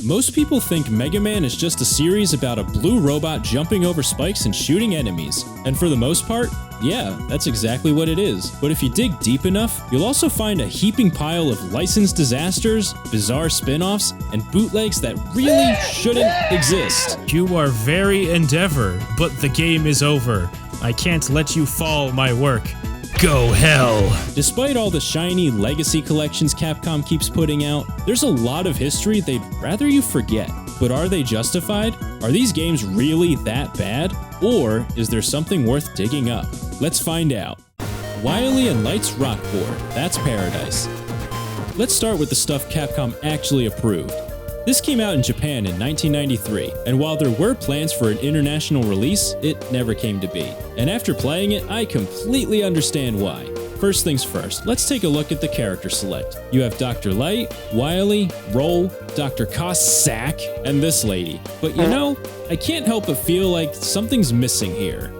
Most people think Mega Man is just a series about a blue robot jumping over spikes and shooting enemies. And for the most part, yeah, that's exactly what it is. But if you dig deep enough, you'll also find a heaping pile of licensed disasters, bizarre spin-offs, and bootlegs that really shouldn't exist. You are very endeavor, but the game is over. I can't let you fall my work. Go hell. Despite all the shiny legacy collections Capcom keeps putting out, there's a lot of history they'd rather you forget. But are they justified? Are these games really that bad? Or is there something worth digging up? Let's find out. Wily and Light's Rockboard, that's paradise. Let's start with the stuff Capcom actually approved. This came out in Japan in 1993, and while there were plans for an international release, it never came to be. And after playing it, I completely understand why. First things first, let's take a look at the character select. You have Dr. Light, Wily, Roll, Dr. Cossack, and this lady. But you know, I can't help but feel like something's missing here.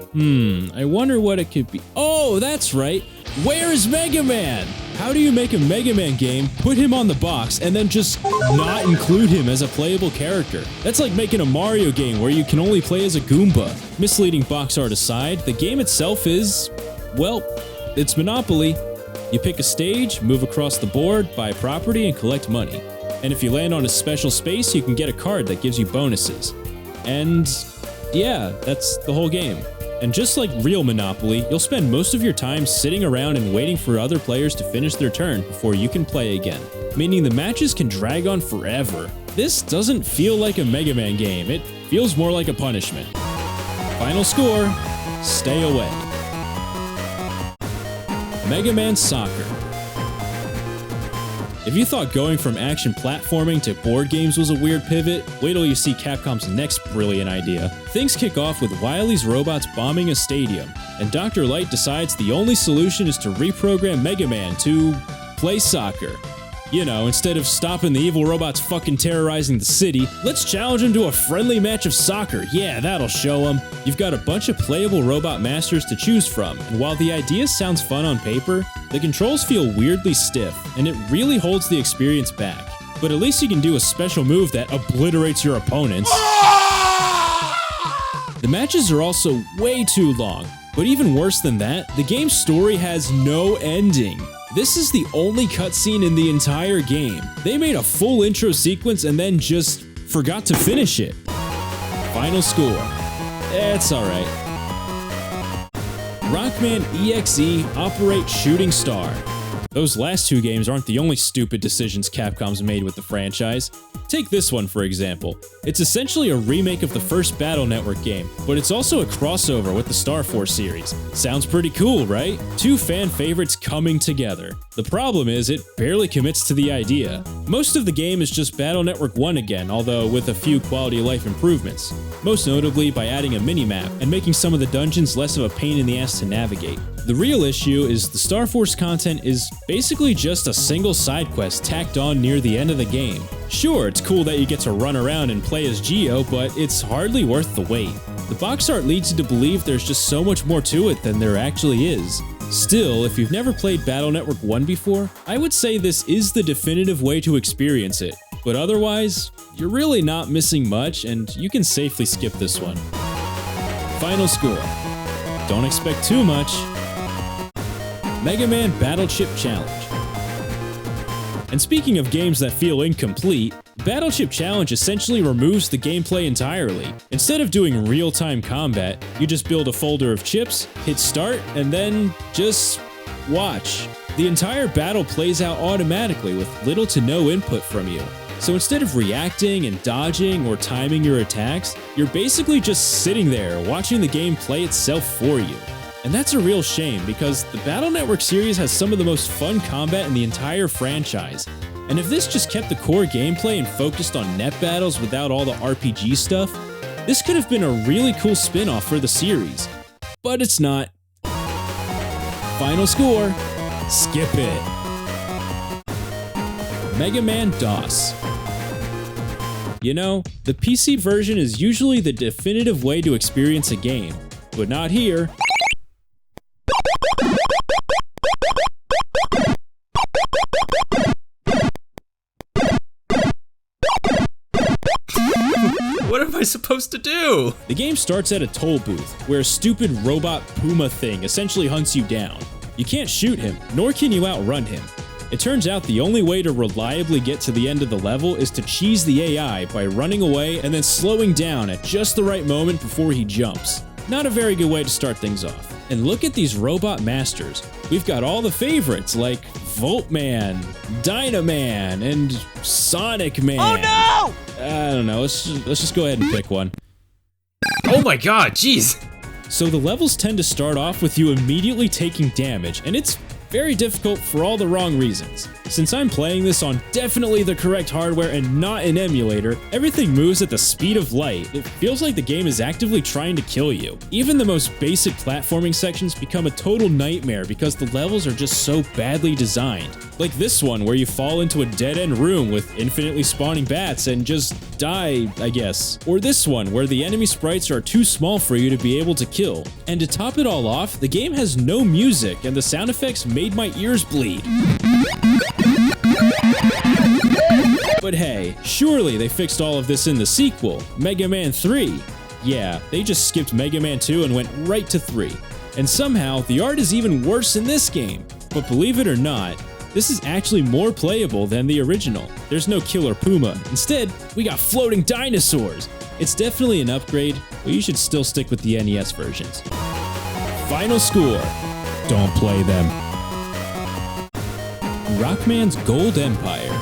I wonder what it could be. Oh, that's right! Where is Mega Man? How do you make a Mega Man game, put him on the box, and then just not include him as a playable character? That's like making a Mario game where you can only play as a Goomba. Misleading box art aside, the game itself is, well, it's Monopoly. You pick a stage, move across the board, buy property, and collect money. And if you land on a special space, you can get a card that gives you bonuses. And yeah, that's the whole game. And just like real Monopoly, you'll spend most of your time sitting around and waiting for other players to finish their turn before you can play again, meaning the matches can drag on forever. This doesn't feel like a Mega Man game, it feels more like a punishment. Final score, stay away. Mega Man Soccer. If you thought going from action platforming to board games was a weird pivot, wait till you see Capcom's next brilliant idea. Things kick off with Wily's robots bombing a stadium, and Dr. Light decides the only solution is to reprogram Mega Man to play soccer. You know, instead of stopping the evil robots fucking terrorizing the city, let's challenge them to a friendly match of soccer. Yeah, that'll show them. You've got a bunch of playable robot masters to choose from, and while the idea sounds fun on paper, the controls feel weirdly stiff, and it really holds the experience back. But at least you can do a special move that obliterates your opponents. The matches are also way too long, but even worse than that, the game's story has no ending. This is the only cutscene in the entire game. They made a full intro sequence and then just forgot to finish it. Final score. It's alright. Rockman.EXE Operate Shooting Star. Those last two games aren't the only stupid decisions Capcom's made with the franchise. Take this one for example. It's essentially a remake of the first Battle Network game, but it's also a crossover with the Star Force series. Sounds pretty cool, right? Two fan favorites coming together. The problem is it barely commits to the idea. Most of the game is just Battle Network 1 again, although with a few quality of life improvements. Most notably by adding a mini-map and making some of the dungeons less of a pain in the ass to navigate. The real issue is the Star Force content is basically just a single side quest tacked on near the end of the game. Sure, it's cool that you get to run around and play as Geo, but it's hardly worth the wait. The box art leads you to believe there's just so much more to it than there actually is. Still, if you've never played Battle Network 1 before, I would say this is the definitive way to experience it. But otherwise, you're really not missing much, and you can safely skip this one. Final score. Don't expect too much. Mega Man Battle Chip Challenge. And speaking of games that feel incomplete, Battle Chip Challenge essentially removes the gameplay entirely. Instead of doing real-time combat, you just build a folder of chips, hit start, and then just watch. The entire battle plays out automatically with little to no input from you. So instead of reacting and dodging or timing your attacks, you're basically just sitting there watching the game play itself for you. And that's a real shame because the Battle Network series has some of the most fun combat in the entire franchise. And if this just kept the core gameplay and focused on net battles without all the RPG stuff, this could have been a really cool spin-off for the series. But it's not. Final score, skip it. Mega Man DOS. You know, the PC version is usually the definitive way to experience a game, but not here. What am I supposed to do? The game starts at a toll booth, where a stupid robot puma thing essentially hunts you down. You can't shoot him, nor can you outrun him. It turns out the only way to reliably get to the end of the level is to cheese the AI by running away and then slowing down at just the right moment before he jumps. Not a very good way to start things off. And look at these robot masters. We've got all the favorites like Voltman, Dynaman, and Sonic Man. Oh no! I don't know, let's just go ahead and pick one. Oh my god, jeez. So the levels tend to start off with you immediately taking damage, and it's very difficult for all the wrong reasons. Since I'm playing this on definitely the correct hardware and not an emulator, everything moves at the speed of light. It feels like the game is actively trying to kill you. Even the most basic platforming sections become a total nightmare because the levels are just so badly designed. Like this one where you fall into a dead-end room with infinitely spawning bats and just die, I guess. Or this one where the enemy sprites are too small for you to be able to kill. And to top it all off, the game has no music and the sound effects made my ears bleed. But hey, surely they fixed all of this in the sequel, Mega Man 3. Yeah, they just skipped Mega Man 2 and went right to 3. And somehow, the art is even worse in this game. But believe it or not, this is actually more playable than the original. There's no killer puma. Instead, we got floating dinosaurs. It's definitely an upgrade, but you should still stick with the NES versions. Final score. Don't play them. Rockman's Gold Empire.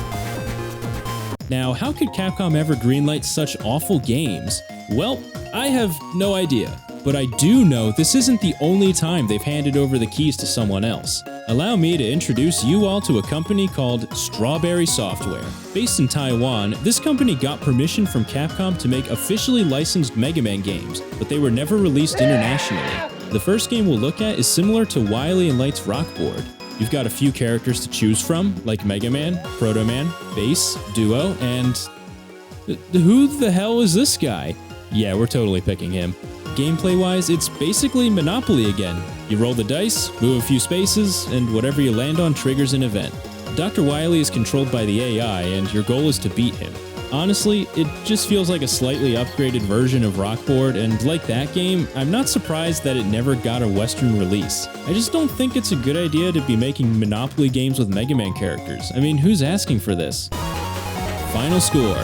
Now, how could Capcom ever greenlight such awful games? Well, I have no idea, but I do know this isn't the only time they've handed over the keys to someone else. Allow me to introduce you all to a company called Strawberry Software. Based in Taiwan, this company got permission from Capcom to make officially licensed Mega Man games, but they were never released internationally. The first game we'll look at is similar to Wily and Light's Rockboard. You've got a few characters to choose from, like Mega Man, Proto Man, Bass, Duo, and... who the hell is this guy? Yeah, we're totally picking him. Gameplay-wise, it's basically Monopoly again. You roll the dice, move a few spaces, and whatever you land on triggers an event. Dr. Wily is controlled by the AI, and your goal is to beat him. Honestly, it just feels like a slightly upgraded version of Rockboard, and like that game, I'm not surprised that it never got a Western release. I just don't think it's a good idea to be making Monopoly games with Mega Man characters. I mean, who's asking for this? Final score.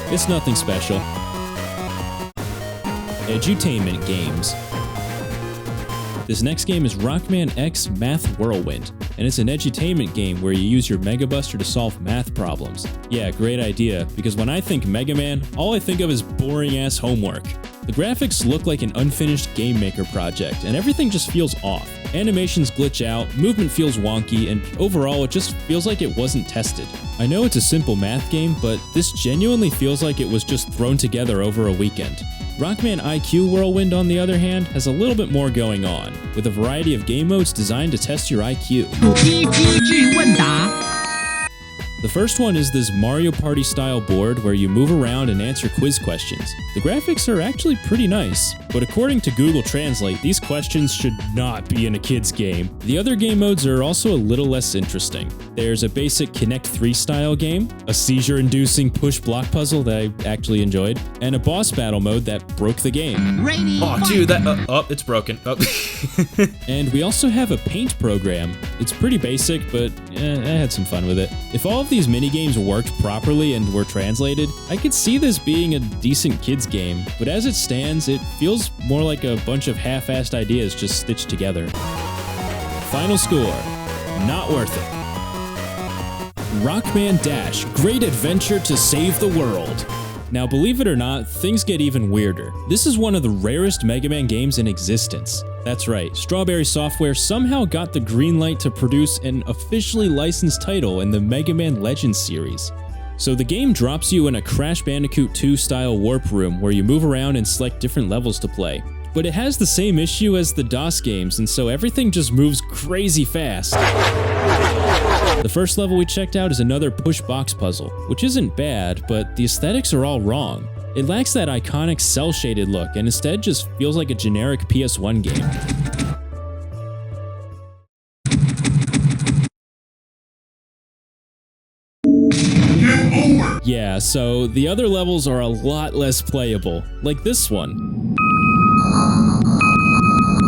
It's nothing special. Edutainment Games. This next game is Rockman.EXE Math Whirlwind, and it's an edutainment game where you use your Mega Buster to solve math problems. Yeah, great idea, because when I think Mega Man, all I think of is boring-ass homework. The graphics look like an unfinished Game Maker project, and everything just feels off. Animations glitch out, movement feels wonky, and overall it just feels like it wasn't tested. I know it's a simple math game, but this genuinely feels like it was just thrown together over a weekend. Rockman.EXE Whirlwind, on the other hand, has a little bit more going on, with a variety of game modes designed to test your IQ. The first one is this Mario Party style board where you move around and answer quiz questions. The graphics are actually pretty nice, but according to Google Translate, these questions should not be in a kid's game. The other game modes are also a little less interesting. There's a basic Connect 3 style game, a seizure-inducing push block puzzle that I actually enjoyed, and a boss battle mode that broke the game. Oh, dude, that... it's broken. Oh. And we also have a paint program. It's pretty basic, but I had some fun with it. If all of these minigames worked properly and were translated, I could see this being a decent kids game, but as it stands, it feels more like a bunch of half-assed ideas just stitched together. Final score. Not worth it. Rockman Dash, Great Adventure to Save the World. Now, believe it or not, things get even weirder. This is one of the rarest Mega Man games in existence. That's right, Strawberry Software somehow got the green light to produce an officially licensed title in the Mega Man Legends series. So the game drops you in a Crash Bandicoot 2 style warp room where you move around and select different levels to play. But it has the same issue as the DOS games, and so everything just moves crazy fast. The first level we checked out is another push box puzzle, which isn't bad, but the aesthetics are all wrong. It lacks that iconic cel-shaded look and instead just feels like a generic PS1 game. Game over! Yeah, so the other levels are a lot less playable, like this one.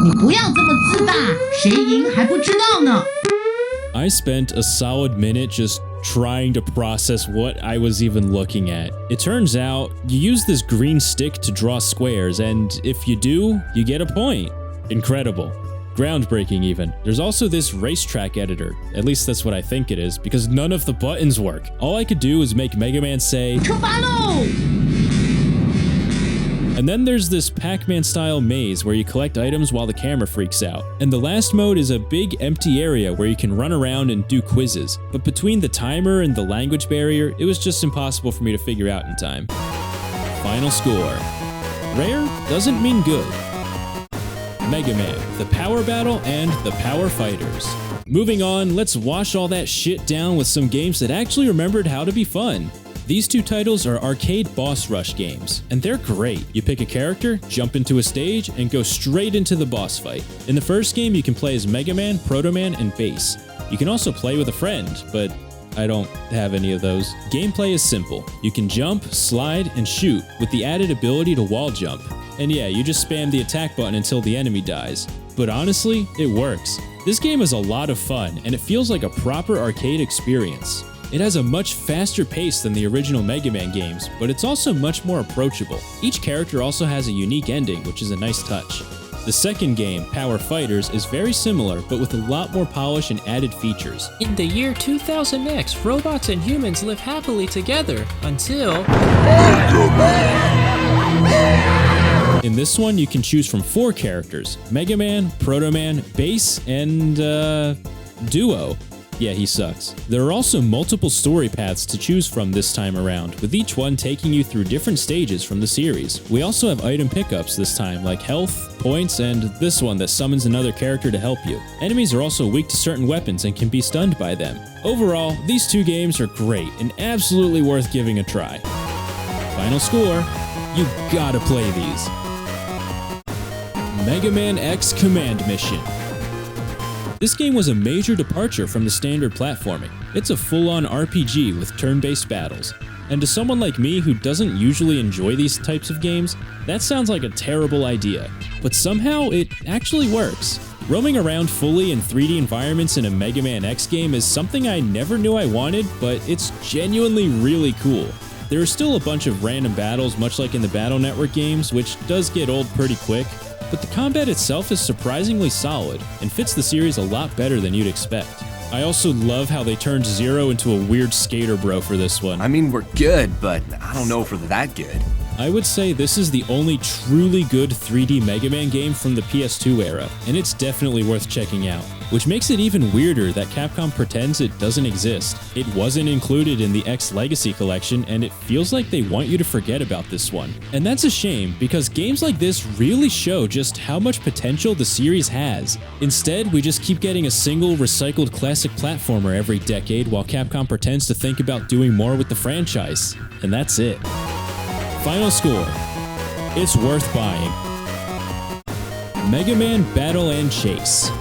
你不要这么自大，谁赢还不知道呢。 I spent a solid minute just trying to process what I was even looking at. It turns out, you use this green stick to draw squares, and if you do, you get a point. Incredible. Groundbreaking even. There's also this racetrack editor. At least that's what I think it is, because none of the buttons work. All I could do was make Mega Man say, 出发喽！ And then there's this Pac-Man style maze where you collect items while the camera freaks out. And the last mode is a big empty area where you can run around and do quizzes. But between the timer and the language barrier, it was just impossible for me to figure out in time. Final score. Rare doesn't mean good. Mega Man, the Power Battle, and the Power Fighters. Moving on, let's wash all that shit down with some games that actually remembered how to be fun. These two titles are arcade boss rush games, and they're great. You pick a character, jump into a stage, and go straight into the boss fight. In the first game, you can play as Mega Man, Proto Man, and Bass. You can also play with a friend, but I don't have any of those. Gameplay is simple. You can jump, slide, and shoot, with the added ability to wall jump. And yeah, you just spam the attack button until the enemy dies. But honestly, it works. This game is a lot of fun, and it feels like a proper arcade experience. It has a much faster pace than the original Mega Man games, but it's also much more approachable. Each character also has a unique ending, which is a nice touch. The second game, Power Fighters, is very similar, but with a lot more polish and added features. In the year 2000X, robots and humans live happily together until... In this one, you can choose from 4 characters: Mega Man, Proto Man, Bass, and, Duo. Yeah, he sucks. There are also multiple story paths to choose from this time around, with each one taking you through different stages from the series. We also have item pickups this time, like health, points, and this one that summons another character to help you. Enemies are also weak to certain weapons and can be stunned by them. Overall, these two games are great and absolutely worth giving a try. Final score, you gotta play these. Mega Man.EXE Command Mission. This game was a major departure from the standard platforming. It's a full-on RPG with turn-based battles. And to someone like me who doesn't usually enjoy these types of games, that sounds like a terrible idea. But somehow, it actually works. Roaming around fully in 3D environments in a Mega Man.EXE game is something I never knew I wanted, but it's genuinely really cool. There are still a bunch of random battles, much like in the Battle Network games, which does get old pretty quick, but the combat itself is surprisingly solid and fits the series a lot better than you'd expect. I also love how they turned Zero into a weird skater bro for this one. I mean, we're good, but I don't know if we're that good. I would say this is the only truly good 3D Mega Man game from the PS2 era, and it's definitely worth checking out. Which makes it even weirder that Capcom pretends it doesn't exist. It wasn't included in the X Legacy collection, and it feels like they want you to forget about this one. And that's a shame, because games like this really show just how much potential the series has. Instead, we just keep getting a single recycled classic platformer every decade while Capcom pretends to think about doing more with the franchise. And that's it. Final score. It's worth buying. Mega Man Battle and Chase.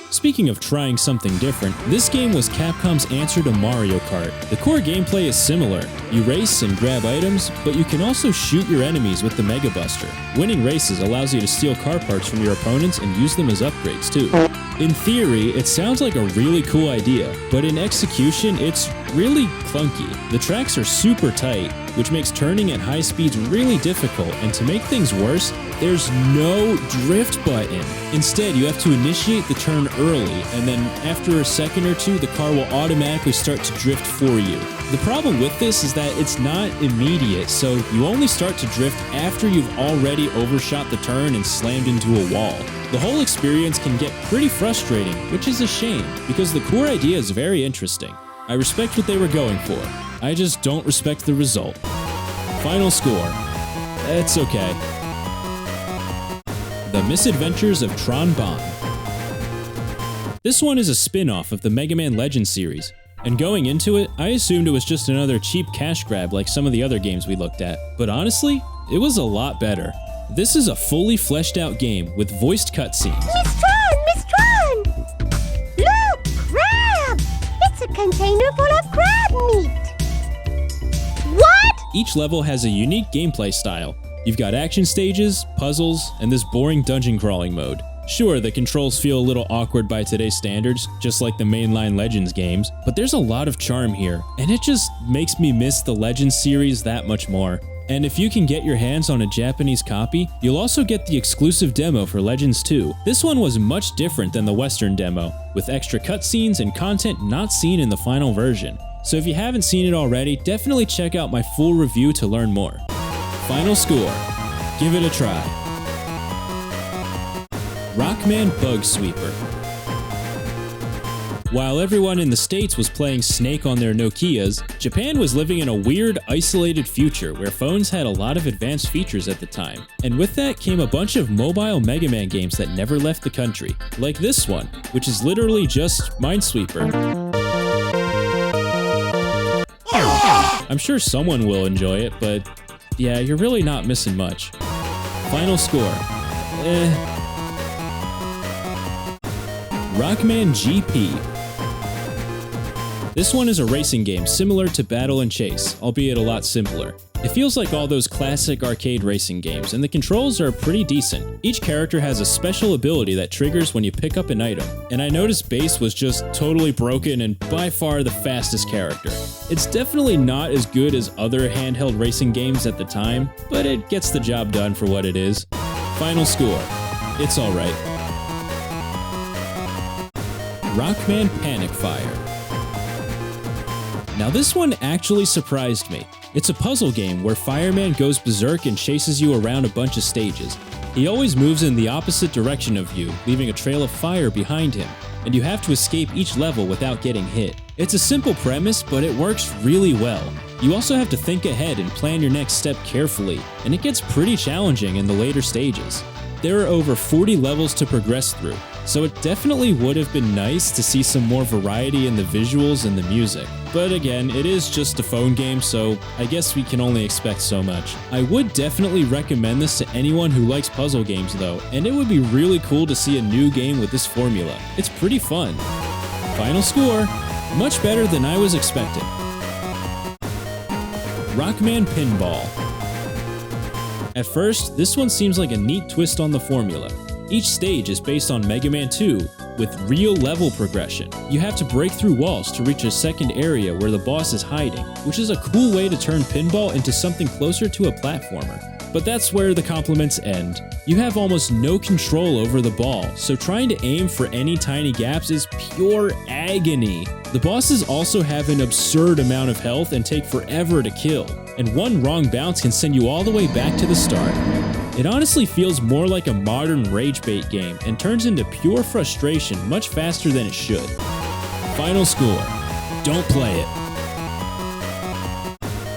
Speaking of trying something different, this game was Capcom's answer to Mario Kart. The core gameplay is similar. You race and grab items, but you can also shoot your enemies with the Mega Buster. Winning races allows you to steal car parts from your opponents and use them as upgrades too. In theory, it sounds like a really cool idea, but in execution, it's really clunky. The tracks are super tight, which makes turning at high speeds really difficult, and to make things worse, there's no drift button. Instead, you have to initiate the turn early, and then after a second or two, the car will automatically start to drift for you. The problem with this is that it's not immediate, so you only start to drift after you've already overshot the turn and slammed into a wall. The whole experience can get pretty frustrating, which is a shame, because the core idea is very interesting. I respect what they were going for. I just don't respect the result. Final score. It's okay. The Misadventures of Tron Bonne. This one is a spin-off of the Mega Man Legends series. And going into it, I assumed it was just another cheap cash grab like some of the other games we looked at. But honestly, it was a lot better. This is a fully fleshed out game with voiced cutscenes. Miss Tron! Miss Tron! Look! Crab! It's a container full of crab meat! What? Each level has a unique gameplay style. You've got action stages, puzzles, and this boring dungeon crawling mode. Sure, the controls feel a little awkward by today's standards, just like the mainline Legends games, but there's a lot of charm here, and it just makes me miss the Legends series that much more. And if you can get your hands on a Japanese copy, you'll also get the exclusive demo for Legends 2. This one was much different than the Western demo, with extra cutscenes and content not seen in the final version. So if you haven't seen it already, definitely check out my full review to learn more. Final score. Give it a try. Rockman Bug Sweeper. While everyone in the States was playing Snake on their Nokias, Japan was living in a weird, isolated future where phones had a lot of advanced features at the time. And with that came a bunch of mobile Mega Man games that never left the country, like this one, which is literally just Minesweeper. I'm sure someone will enjoy it, but yeah, you're really not missing much. Final score. Rockman GP. This one is a racing game similar to Battle and Chase, albeit a lot simpler. It feels like all those classic arcade racing games, and the controls are pretty decent. Each character has a special ability that triggers when you pick up an item, and I noticed Bass was just totally broken and by far the fastest character. It's definitely not as good as other handheld racing games at the time, but it gets the job done for what it is. Final score. It's alright. Rockman Panic Fire. Now this one actually surprised me. It's a puzzle game where Fireman goes berserk and chases you around a bunch of stages. He always moves in the opposite direction of you, leaving a trail of fire behind him, and you have to escape each level without getting hit. It's a simple premise, but it works really well. You also have to think ahead and plan your next step carefully, and it gets pretty challenging in the later stages. There are over 40 levels to progress through, so it definitely would have been nice to see some more variety in the visuals and the music. But again, it is just a phone game, so I guess we can only expect so much. I would definitely recommend this to anyone who likes puzzle games though, and it would be really cool to see a new game with this formula. It's pretty fun. Final score, much better than I was expecting. Rockman Pinball. At first, this one seems like a neat twist on the formula. Each stage is based on Mega Man 2, with real level progression. You have to break through walls to reach a second area where the boss is hiding, which is a cool way to turn pinball into something closer to a platformer. But that's where the compliments end. You have almost no control over the ball, so trying to aim for any tiny gaps is pure agony. The bosses also have an absurd amount of health and take forever to kill, and one wrong bounce can send you all the way back to the start. It honestly feels more like a modern rage bait game and turns into pure frustration much faster than it should. Final score. Don't play it.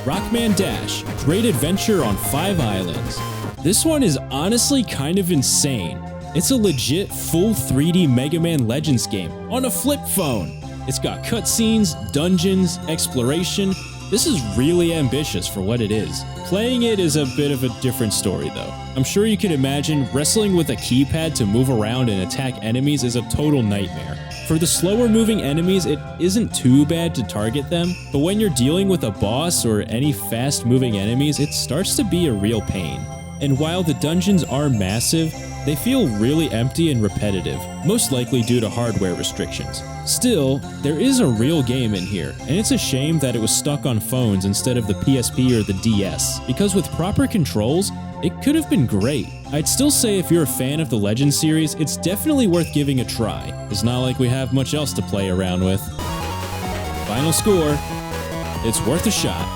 Rockman Dash, great adventure on 5 islands. This one is honestly kind of insane. It's a legit full 3D Mega Man Legends game on a flip phone. It's got cutscenes, dungeons, exploration. This is really ambitious for what it is. Playing it is a bit of a different story though. I'm sure you can imagine wrestling with a keypad to move around and attack enemies is a total nightmare. For the slower moving enemies, it isn't too bad to target them, but when you're dealing with a boss or any fast moving enemies, it starts to be a real pain. And while the dungeons are massive, they feel really empty and repetitive, most likely due to hardware restrictions. Still, there is a real game in here, and it's a shame that it was stuck on phones instead of the PSP or the DS, because with proper controls, it could have been great. I'd still say if you're a fan of the Legends series, it's definitely worth giving a try. It's not like we have much else to play around with. Final score, it's worth a shot.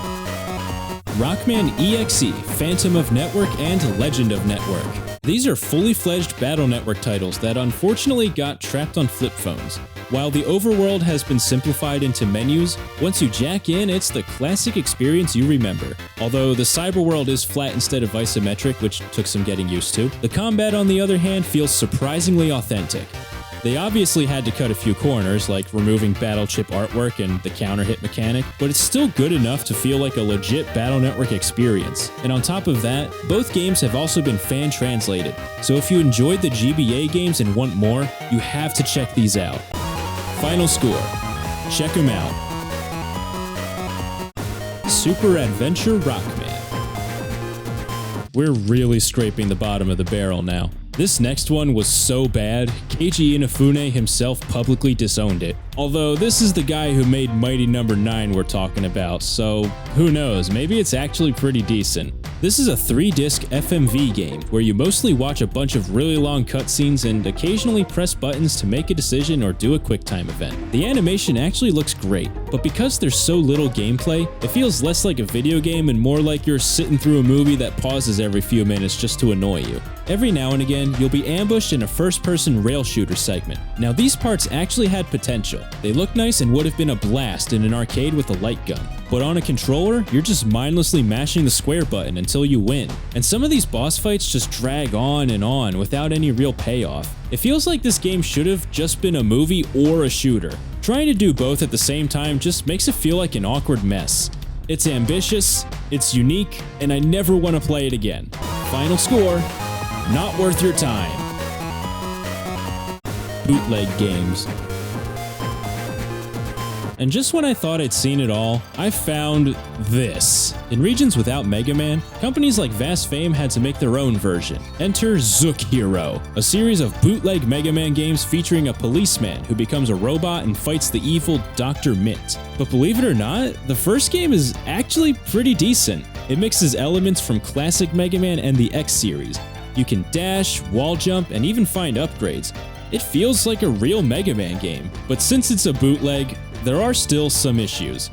Rockman.EXE, Phantom of Network, and Legend of Network. These are fully fledged Battle Network titles that unfortunately got trapped on flip phones. While the overworld has been simplified into menus, once you jack in, it's the classic experience you remember. Although the cyberworld is flat instead of isometric, which took some getting used to, the combat on the other hand feels surprisingly authentic. They obviously had to cut a few corners, like removing battle chip artwork and the counter hit mechanic, but it's still good enough to feel like a legit Battle Network experience. And on top of that, both games have also been fan translated, so if you enjoyed the GBA games and want more, you have to check these out. Final score. Check them out. Super Adventure Rockman. We're really scraping the bottom of the barrel now. This next one was so bad, Keiji Inafune himself publicly disowned it. Although this is the guy who made Mighty No. 9 we're talking about, so who knows, maybe it's actually pretty decent. This is a 3-disc FMV game where you mostly watch a bunch of really long cutscenes and occasionally press buttons to make a decision or do a QuickTime event. The animation actually looks great, but because there's so little gameplay, it feels less like a video game and more like you're sitting through a movie that pauses every few minutes just to annoy you. Every now and again, you'll be ambushed in a first-person rail shooter segment. Now these parts actually had potential. They look nice and would have been a blast in an arcade with a light gun. But on a controller, you're just mindlessly mashing the square button until you win. And some of these boss fights just drag on and on without any real payoff. It feels like this game should have just been a movie or a shooter. Trying to do both at the same time just makes it feel like an awkward mess. It's ambitious, it's unique, and I never want to play it again. Final score. Not worth your time. Bootleg Games. And just when I thought I'd seen it all, I found this. In regions without Mega Man, companies like Vast Fame had to make their own version. Enter Zook Hero, a series of bootleg Mega Man games featuring a policeman who becomes a robot and fights the evil Dr. Mint. But believe it or not, the first game is actually pretty decent. It mixes elements from classic Mega Man and the X series. You can dash, wall jump, and even find upgrades. It feels like a real Mega Man game, but since it's a bootleg, there are still some issues.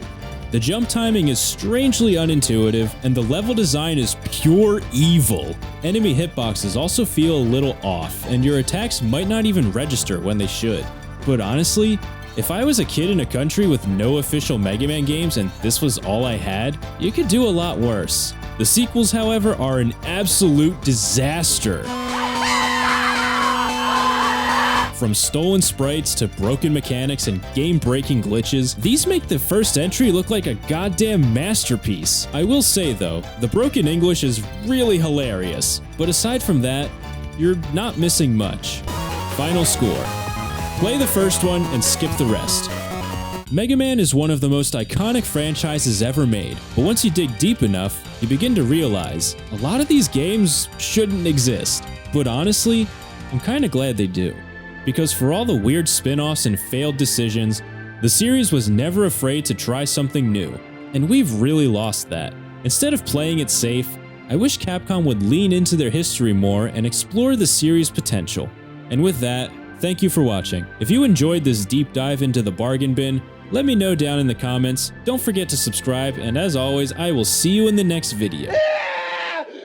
The jump timing is strangely unintuitive, and the level design is pure evil. Enemy hitboxes also feel a little off, and your attacks might not even register when they should. But honestly, if I was a kid in a country with no official Mega Man games and this was all I had, you could do a lot worse. The sequels, however, are an absolute disaster. From stolen sprites to broken mechanics and game-breaking glitches, these make the first entry look like a goddamn masterpiece. I will say though, the broken English is really hilarious, but aside from that, you're not missing much. Final score. Play the first one and skip the rest. Mega Man is one of the most iconic franchises ever made, but once you dig deep enough, you begin to realize a lot of these games shouldn't exist. But honestly, I'm kinda glad they do. Because for all the weird spin-offs and failed decisions, the series was never afraid to try something new, and we've really lost that. Instead of playing it safe, I wish Capcom would lean into their history more and explore the series' potential. And with that, thank you for watching. If you enjoyed this deep dive into the bargain bin, let me know down in the comments. Don't forget to subscribe, and as always, I will see you in the next video.